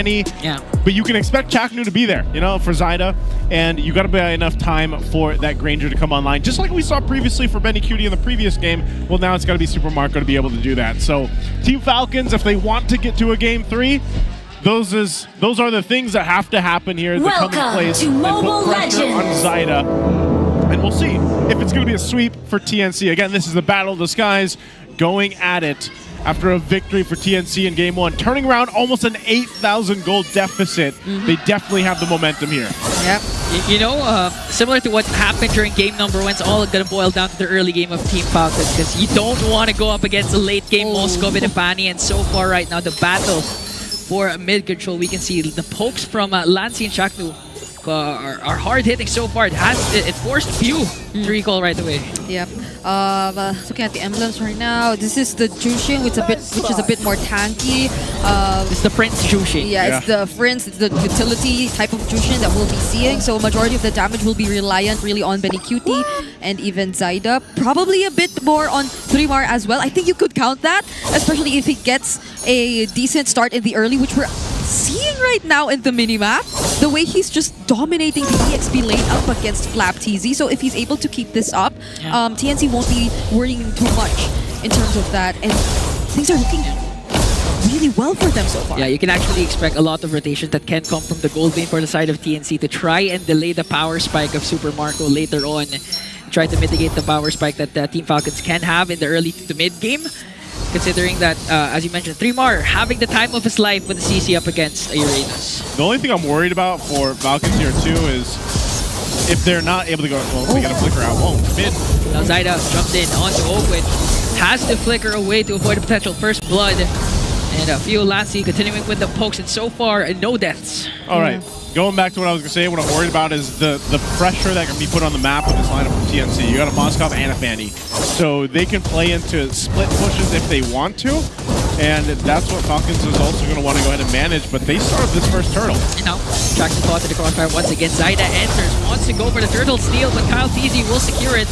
Benny. Yeah. But you can expect Chaknu to be there, you know, for Zyda. And you got to buy enough time for that Granger to come online. Just like we saw previously for Benny Cutie in the previous game, well, now it's got to be Super Marco to be able to do that. So Team Falcons, if they want to get to a Game 3, those are the things that have to happen here that come in place and put pressure on Zyda. And we'll see if it's going to be a sweep for TNC. Again, this is the Battle of the Skies going at it after a victory for TNC in Game 1. Turning around almost an 8,000 gold deficit. They definitely have the momentum here. Yep. You know, similar to what happened during game number 1, it's all going to boil down to the early game of Team Falcons because you don't want to go up against a late game Moskov and Ifani. And so far right now, the battle for mid control, we can see the pokes from Lancy and Chaknu are hard hitting so far. It forced Few to recall right away. Yep. Looking at the emblems right now, this is the Jushin, which is a bit more tanky. It's the Prince Jushin. Yeah, it's the Prince, it's the utility type of Jushin that we'll be seeing. So majority of the damage will be reliant really on Benny Cutie and even Zyda. Probably a bit more on 3mar as well. I think you could count that, especially if he gets a decent start in the early, which we're seeing right now in the minimap. The way he's just dominating the EXP lane up against Flap TZ. So if he's able to keep this up, TNC won't be worrying too much in terms of that. And things are looking really well for them so far. Yeah, you can actually expect a lot of rotation that can come from the gold lane for the side of TNC to try and delay the power spike of Super Marco later on. Try to mitigate the power spike that Team Falcons can have in the early to mid game. Considering that, as you mentioned, 3mar having the time of his life with the CC up against Uranus. The only thing I'm worried about for Falcons here too is if they're not able to go, well, they got to flicker out. Whoa, mid. Now Zyda jumped in onto Ogwin. Has to flicker away to avoid a potential first blood. And a few Lassie continuing with the pokes, and so far, no deaths. All right. Going back to what I was going to say, what I'm worried about is the pressure that can be put on the map with this lineup from TNC. You got a Moskov and a Fanny. So they can play into split pushes if they want to. And that's what Falcons is also going to want to go ahead and manage. But they started this first turtle. You know, Jackson caught to the crossfire once again. Zyda enters, wants to go for the turtle steal, but Kyle TZ will secure it.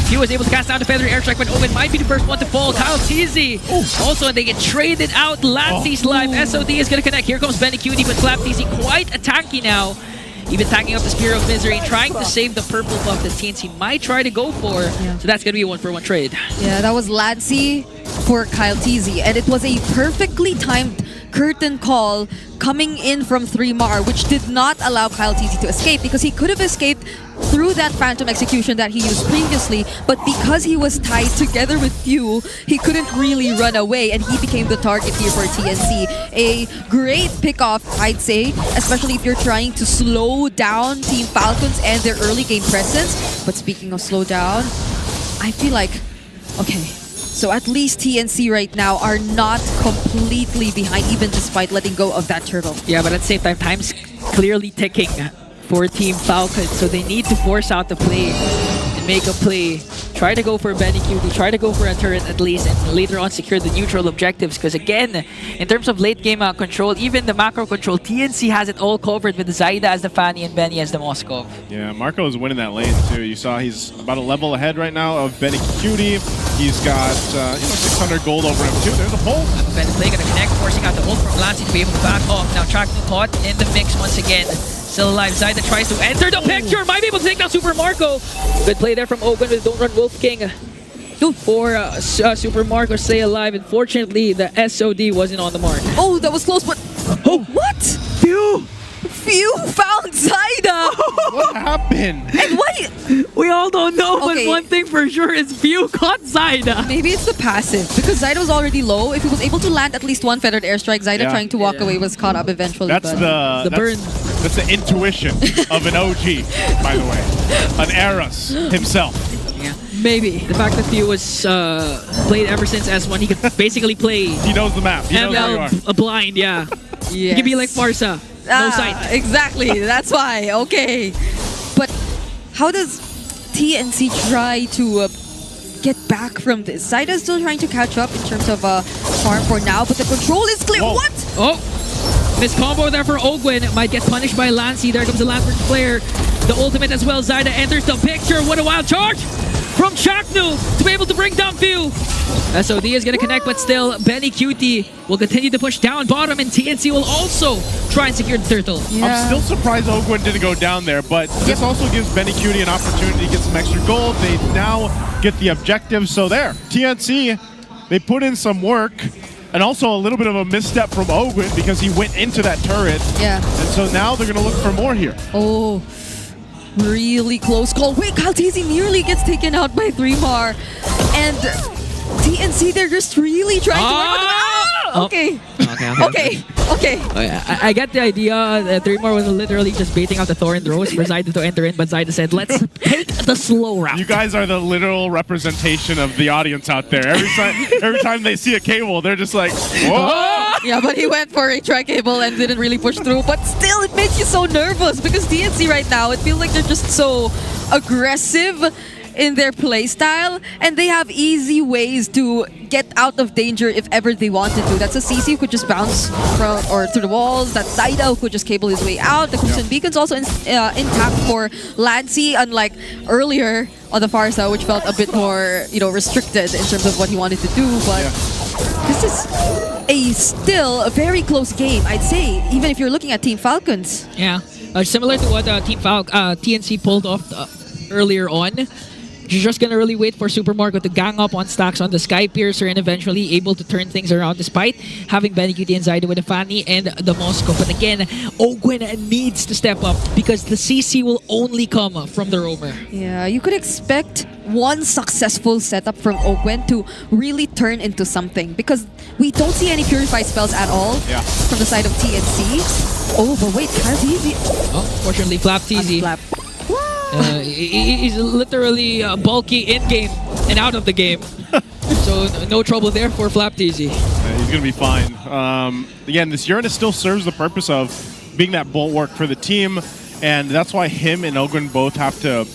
He was able to cast down the feathery airstrike, but Owen might be the first one to fall. Kyle TZ. Also, they get traded out. Lancy's live. SOD is going to connect. Here comes Benny Cutie, but Flap TZ quite a tanky now. Even tacking up the Spear of Misery, trying to save the purple buff that TNC might try to go for. So that's going to be a 1-for-1 trade. Yeah, that was Lancy for Kyle TZ, and it was a perfectly timed curtain call coming in from 3mar, which did not allow Kyle TZ to escape, because he could have escaped through that phantom execution that he used previously, but because he was tied together with Few, he couldn't really run away, and he became the target here for TNC. A great pickoff, I'd say, especially if you're trying to slow down Team Falcons and their early game presence. But speaking of slow down, I feel like, okay, so at least TNC right now are not completely behind, even despite letting go of that turtle. Yeah, but at the same time, time's clearly ticking for Team Falcons, so they need to force out the play and make a play. Try to go for Benny Cutie, try to go for a turret at least, and later on secure the neutral objectives. Because again, in terms of late game control, even the macro control, TNC has it all covered with Zyda as the Fanny and Benny as the Moskov. Yeah, Marco is winning that lane too. You saw he's about a level ahead right now of Benny Cutie. He's got 600 gold over him too. There's a pull. Benny play gonna connect, forcing out the ult from Lancy to be able to back off. Now Chaknu caught in the mix once again. Still alive. Zyda tries to enter the picture. Might be able to take down Super Marco. Good play there from Ogun with Don't Run Wolf King. For Super Marco stay alive. Unfortunately, the SOD wasn't on the mark. Oh, that was close, but... Oh, what? Few found Zyda! What happened? And why? We all don't know, Okay. but one thing for sure is Few caught Zyda. Maybe it's the passive, because Zyda was already low. If he was able to land at least one feathered airstrike, Zyda trying to walk away was caught up eventually. That's but the burn. That's the intuition of an OG, by the way. An Eros himself. Yeah, maybe. The fact that Few was played ever since S1, he could basically play He knows the map. He knows where you are. ML blind, yeah. yes. He could be like Farsa. No sight. Exactly, that's why. Okay. But how does TNC try to get back from this? Zyda's still trying to catch up in terms of farm for now, but the control is clear. Whoa. What? Oh, miss combo there for Ogwin. Might get punished by Lancy. There comes the Lantern Flare. The ultimate as well. Zyda enters the picture. What a wild charge. from Chaknu to be able to bring down Few. SOD is going to connect, but still, Benny Cutie will continue to push down bottom, and TNC will also try and secure the turtle. I'm still surprised Ogwen didn't go down there, but this also gives Benny Cutie an opportunity to get some extra gold. They now get the objective, so there. TNC, they put in some work, and also a little bit of a misstep from Ogwen because he went into that turret. Yeah. And so now they're going to look for more here. Oh, really close call. Wait, Kaltizi nearly gets taken out by 3mar. And TNC, they're just really trying to work on Okay. Okay. Oh, yeah. I get the idea. 3mar was literally just baiting out the Thorn throws for Zyda to enter in, but Zyda said, let's take the slow route. You guys are the literal representation of the audience out there. Every time they see a cable, they're just like, whoa! Yeah, but he went for a tri-cable and didn't really push through. But still, it makes you so nervous because TNC right now, it feels like they're just so aggressive in their playstyle, and they have easy ways to get out of danger if ever they wanted to. That's a CC who could just bounce from or through the walls. That's Zyda who could just cable his way out. The Crimson Beacon's also intact for Lancy, unlike earlier on the far side, which felt a bit more, restricted in terms of what he wanted to do. But this is still a very close game, I'd say, even if you're looking at Team Falcons. Yeah, similar to what TNC pulled off earlier on. You're just gonna really wait for Super Marco to gang up on stacks on the Sky Piercer and eventually able to turn things around despite having Benny Cutie and Zyda with the Fanny and the Moscow. But again, Ogwen needs to step up because the CC will only come from the roamer. Yeah, you could expect one successful setup from Ogwen to really turn into something because we don't see any Purify spells at all from the side of TNC. Oh, but wait, Kaltizi. Oh, fortunately, Flap TZ. He's literally bulky in-game and out of the game. So no trouble there for Flap TZ. Yeah, he's going to be fine. Again, this Uranus still serves the purpose of being that bulwark for the team, and that's why him and Ogwen both have to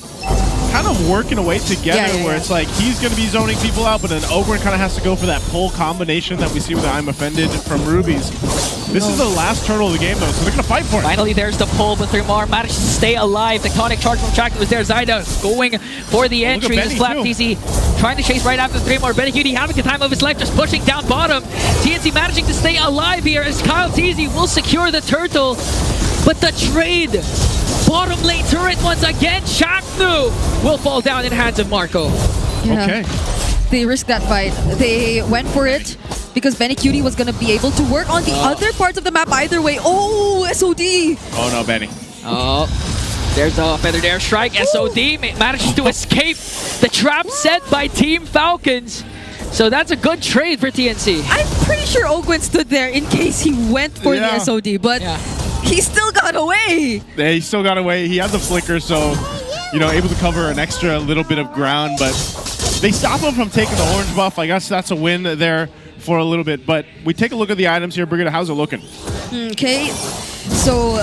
kind of work in a way together where it's like he's going to be zoning people out, but then Ogwen kind of has to go for that pull combination that we see with the I'm Offended from Rubies. This is the last turtle of the game, though, so they're going to fight for it. Finally, there's the pull, but 3mar managed to stay alive. Tectonic charge from Chakra was there. Zyda going for the entry. This Flap TZ trying to chase right after 3mar. Benny Cutie having the time of his life, just pushing down bottom. TNC managing to stay alive here as Kyle TZ will secure the turtle. But the trade, bottom lane turret once again, Chaknu will fall down in the hands of Marco. Yeah. Okay. They risked that fight. They went for it because Benny Cutie was going to be able to work on the other parts of the map either way. Oh, SOD! Oh no, Benny. Oh, there's a feathered airstrike. SOD manages to escape the trap set by Team Falcons. So that's a good trade for TNC. I'm pretty sure Ogwen stood there in case he went for the SOD, but he still got away. Yeah, he still got away. He had the flicker, so able to cover an extra little bit of ground, but they stop him from taking the orange buff. I guess that's a win there for a little bit. But we take a look at the items here. Brigitte, how's it looking? Okay, so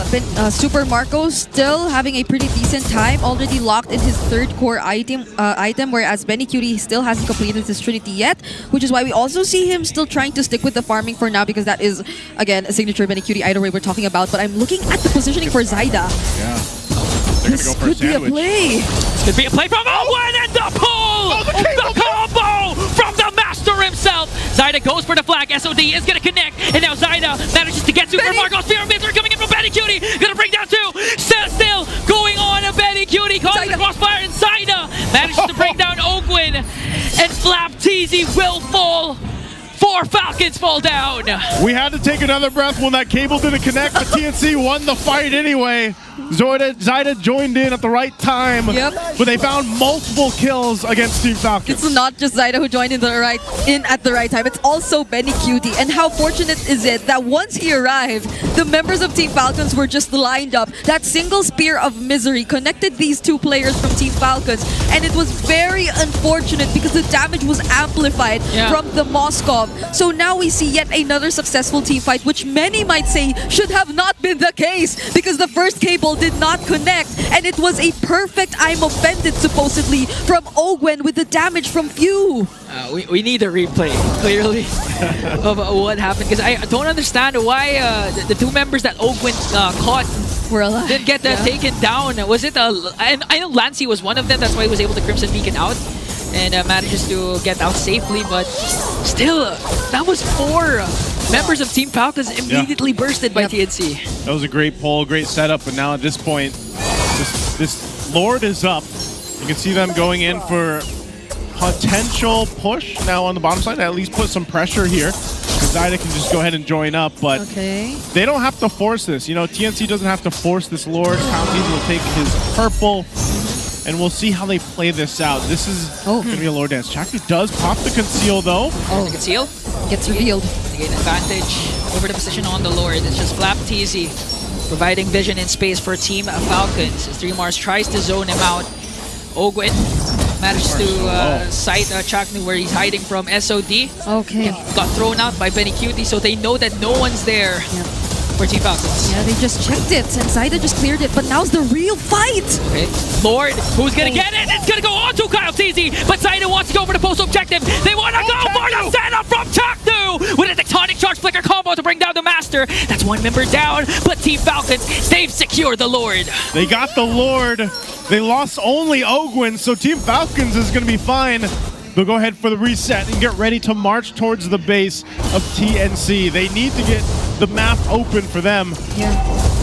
Super Marco still having a pretty decent time, already locked in his third core item, whereas Benny Cutie still hasn't completed his Trinity yet, which is why we also see him still trying to stick with the farming for now because that is, again, a signature Benny Cutie item we're talking about. But I'm looking at the positioning for Zyda. Yeah. This could be a play. This could be a play from Owen and the pull! The combo from the master himself! Zyda goes for the flag. SOD is going to connect. And now Zyda manages to get Super Marco. Spear of Misery coming in from Benny Cutie. Going to bring down two. Still going on a Benny Cutie. Calls the crossfire. And Zyda manages to bring down Ogwen. And Flap TZ will fall. 4 Falcons fall down. We had to take another breath when that cable didn't connect, but TNC won the fight anyway. Zyda joined in at the right time, but they found multiple kills against Team Falcons. It's not just Zyda who joined in at the right time. It's also Benny Cutie. And how fortunate is it that once he arrived, the members of Team Falcons were just lined up. That single Spear of Misery connected these two players from Team Falcons, and it was very unfortunate because the damage was amplified from the Moskov. So now we see yet another successful team fight, which many might say should have not been the case because the first cable did not connect, and it was a perfect I'm Offended supposedly from Ogwen with the damage from Few. We need a replay, clearly, of what happened because I don't understand why the two members that Ogwen caught were alive. Didn't get taken down. Was it I know Lancy was one of them, that's why he was able to Crimson Beacon out. and manages to get out safely, but still, that was 4 members of Team Falcons immediately bursted by TNC. That was a great pull, great setup, but now at this point, this Lord is up. You can see them going in for potential push now on the bottom side, at least put some pressure here. Zyda can just go ahead and join up, but they don't have to force this. You know, TNC doesn't have to force this Lord. TNC will take his purple, and we'll see how they play this out. This is going to be a Lord dance. Chakra does pop the conceal, though. The conceal gets revealed. They gain advantage over the position on the Lord. It's just Flap TZ providing vision and space for Team Falcons. As 3Mars tries to zone him out. Ogwin managed to sight Chaknu where he's hiding from SOD. Got thrown out by Benny Cutie, so they know that no one's there for Team Falcons. Yeah, they just checked it, and Zyda just cleared it, but now's the real fight! Okay. Lord, who's gonna get it? It's gonna go on to Kyle TZ, but Zyda wants to go for the post objective. They wanna go for the setup from Chaknu with a tectonic charge flicker combo to bring down the Master. That's 1 member down, but Team Falcons, they've secured the Lord. They got the Lord. They lost only Ogwin, so Team Falcons is going to be fine. They'll go ahead for the reset and get ready to march towards the base of TNC. They need to get the map open for them. Yeah.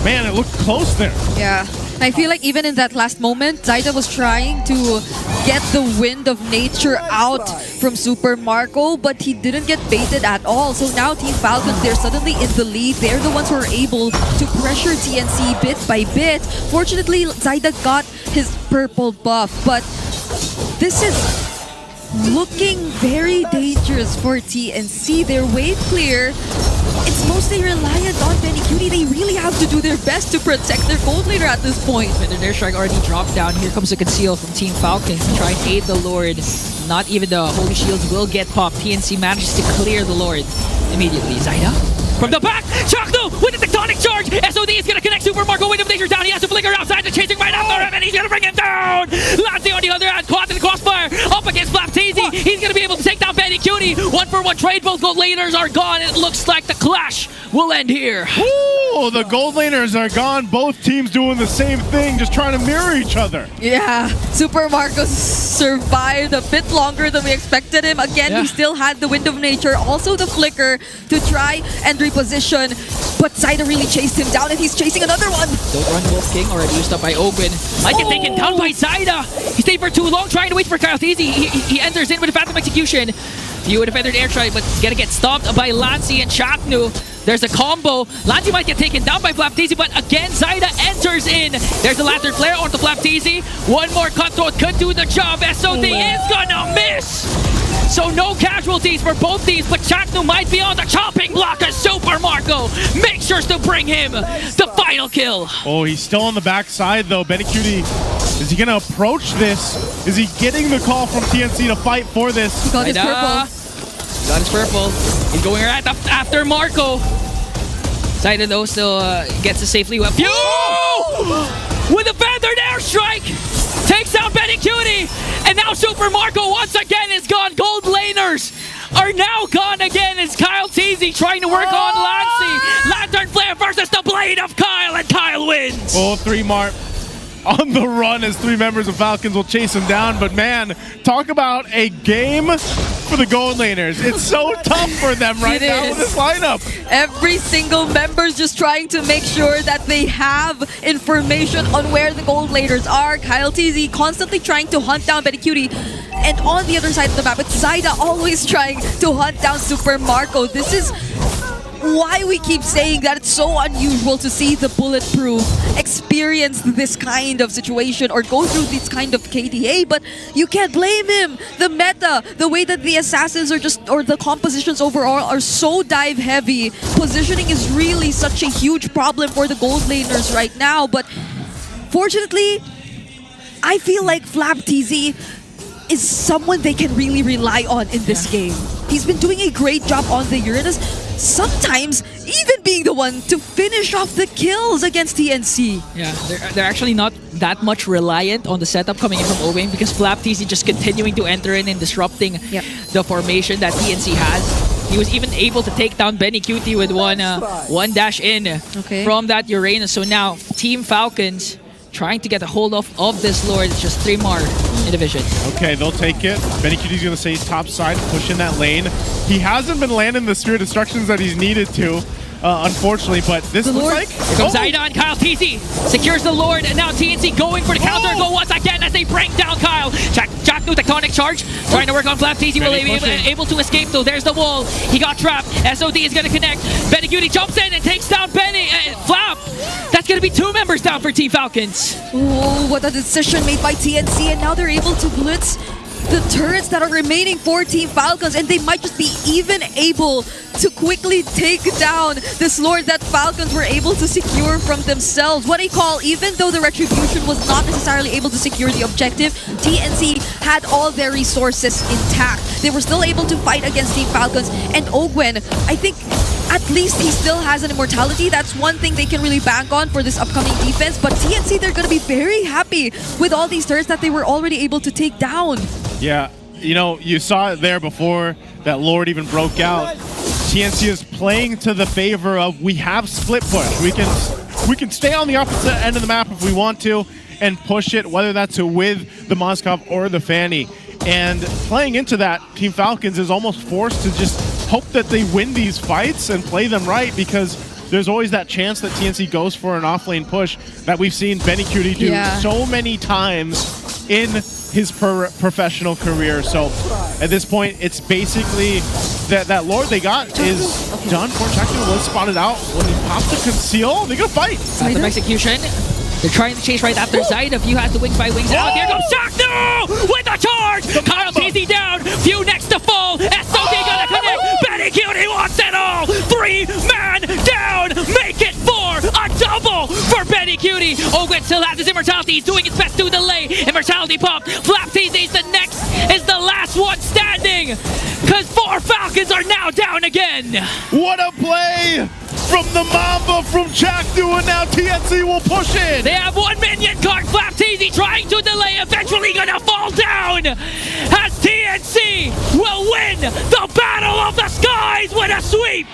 Man, it looked close there. Yeah. I feel like even in that last moment, Zyda was trying to get the wind of nature out from Super Marco, but he didn't get baited at all. So now Team Falcons, they're suddenly in the lead. They're the ones who are able to pressure TNC bit by bit. Fortunately, Zyda got his purple buff, but this is looking very dangerous for TNC. They're wave clear. It's mostly reliant on Benny Cutie. They really have to do their best to protect their gold laner at this point. But their airstrike already dropped down. Here comes the conceal from Team Falcons to try and aid the Lord. Not even the Holy Shields will get popped. TNC manages to clear the Lord immediately. Zyda from the back. Chaknu with the tectonic charge. SOD is going to connect Super Marco. Wind of Nature down. He has to flicker outside. The chasing right after him, and he's going to bring him down. Lancy on the other hand, caught in the crossfire. Up against Flap TZ. He's going to be able to take down Benny Cutie. 1-for-1 trade. Both gold laners are gone. It looks like the clash will end here. Ooh, the gold laners are gone. Both teams doing the same thing, just trying to mirror each other. Yeah, Super Marco survived a bit longer than we expected him. Again, he still had the Wind of Nature, also the Flicker to try and reposition. But Zyda really chased him down, and he's chasing another one. Don't run Wolf King, already used up by Ogwin. Might get taken down by Zyda. He stayed for too long trying to wait for Kyle TZ. He enters in with a Phantom Execution. Few with a Feathered Airstrike, but he's gonna get stopped by Lancy and Chaknu. There's a combo. Lancy might get taken down by Flap TZ, but again, Zyda enters in. There's the Lantern Flare onto Flap TZ. One more Cutthroat could do the job. SOD is gonna miss. So no casualties for both teams, but Chaknu might be on the chopping block as Super Marco makes sure to bring him the final kill. Oh, he's still on the backside though. Benny Cutie, is he gonna approach this? Is he getting the call from TNC to fight for this? He got his purple. Got his purple. He's going right after Marco. Zyda though still gets it safely. With a feathered airstrike, takes out Benny Cutie, and now Super Marco once again is gone. Gold laners are now gone again as Kyle TZ trying to work on Lancy. Lantern Flare versus the Blade of Kyle, and Kyle wins. Oh, 3Mart on the run as 3 members of Falcons will chase him down. But man, talk about a game for the gold laners. It's so tough for them right now with this lineup. Every single member's just trying to make sure that they have information on where the gold laners are. Kyle TZ constantly trying to hunt down Benny Cutie. And on the other side of the map, it's Zyda always trying to hunt down Super Marco. This is why we keep saying that it's so unusual to see the Bulletproof experience this kind of situation or go through this kind of KDA, but you can't blame him. The meta, the way that the assassins are just, or the compositions overall are so dive heavy. Positioning is really such a huge problem for the gold laners right now, but fortunately, I feel like Flap TZ is someone they can really rely on in this game. He's been doing a great job on the Uranus, sometimes even being the one to finish off the kills against TNC. Yeah, they're actually not that much reliant on the setup coming in from Owing because Flap TZ just continuing to enter in and disrupting the formation that TNC has. He was even able to take down Benny Cutie with one dash in from that Uranus. So now Team Falcons trying to get a hold of this Lord. It's just 3 more. in the vision. Okay, they'll take it. Benny Cutie's gonna stay top side, push in that lane. He hasn't been landing the Sphere of Destructions that he's needed to, unfortunately, but this looks like... Here comes Zaida and Kyle TZ secures the Lord, and now TNC going for the counter go once again as they break down Kyle. Jack new Tectonic Charge, trying to work on Flap. TZ will be able to escape though. There's the wall. He got trapped. SOD is gonna connect. Benny Cutie jumps in and takes down Flap. That's gonna be 2 members down for Team Falcons. Oh, what a decision made by TNC, and now they're able to blitz the turrets that are remaining for Team Falcons, and they might just be even able to quickly take down this Lord that Falcons were able to secure from themselves. What I call, even though the Retribution was not necessarily able to secure the objective, TNC had all their resources intact. They were still able to fight against Team Falcons, and Ogwen, I think at least he still has an immortality. That's one thing they can really bank on for this upcoming defense, but TNC, they're going to be very happy with all these turrets that they were already able to take down. Yeah, you know, you saw it there before that Lord even broke out. TNC is playing to the favor of, we have split push. We can stay on the opposite end of the map if we want to and push it, whether that's with the Moskov or the Fanny. And playing into that, Team Falcons is almost forced to just hope that they win these fights and play them right, because there's always that chance that TNC goes for an off-lane push that we've seen Benny Cutie do so many times in his professional career. So at this point, it's basically that Lord they got is done. Fortune was spotted out. When he popped the conceal, they're gonna fight. Random execution. They're trying to chase right after Zaida. Few has the wings by wings out. Here goes Shaknu with the charge. Kyle TZ down. Few next to fall. SOD gonna connect. Benny Cutie wants it all. 3-man down. Make it 4. A double for Benny Cutie. Ogwen still has his immortality. He's doing his best to delay. Immortality pump. Flap TZ is the last one standing. Because 4 Falcons are now down again. What a play from the Mamba from Chakdu, and now TNC will push it. They have 1 minion card. Flap TZ trying to delay, eventually gonna fall down as TNC will win the Battle of the Skies with a sweep.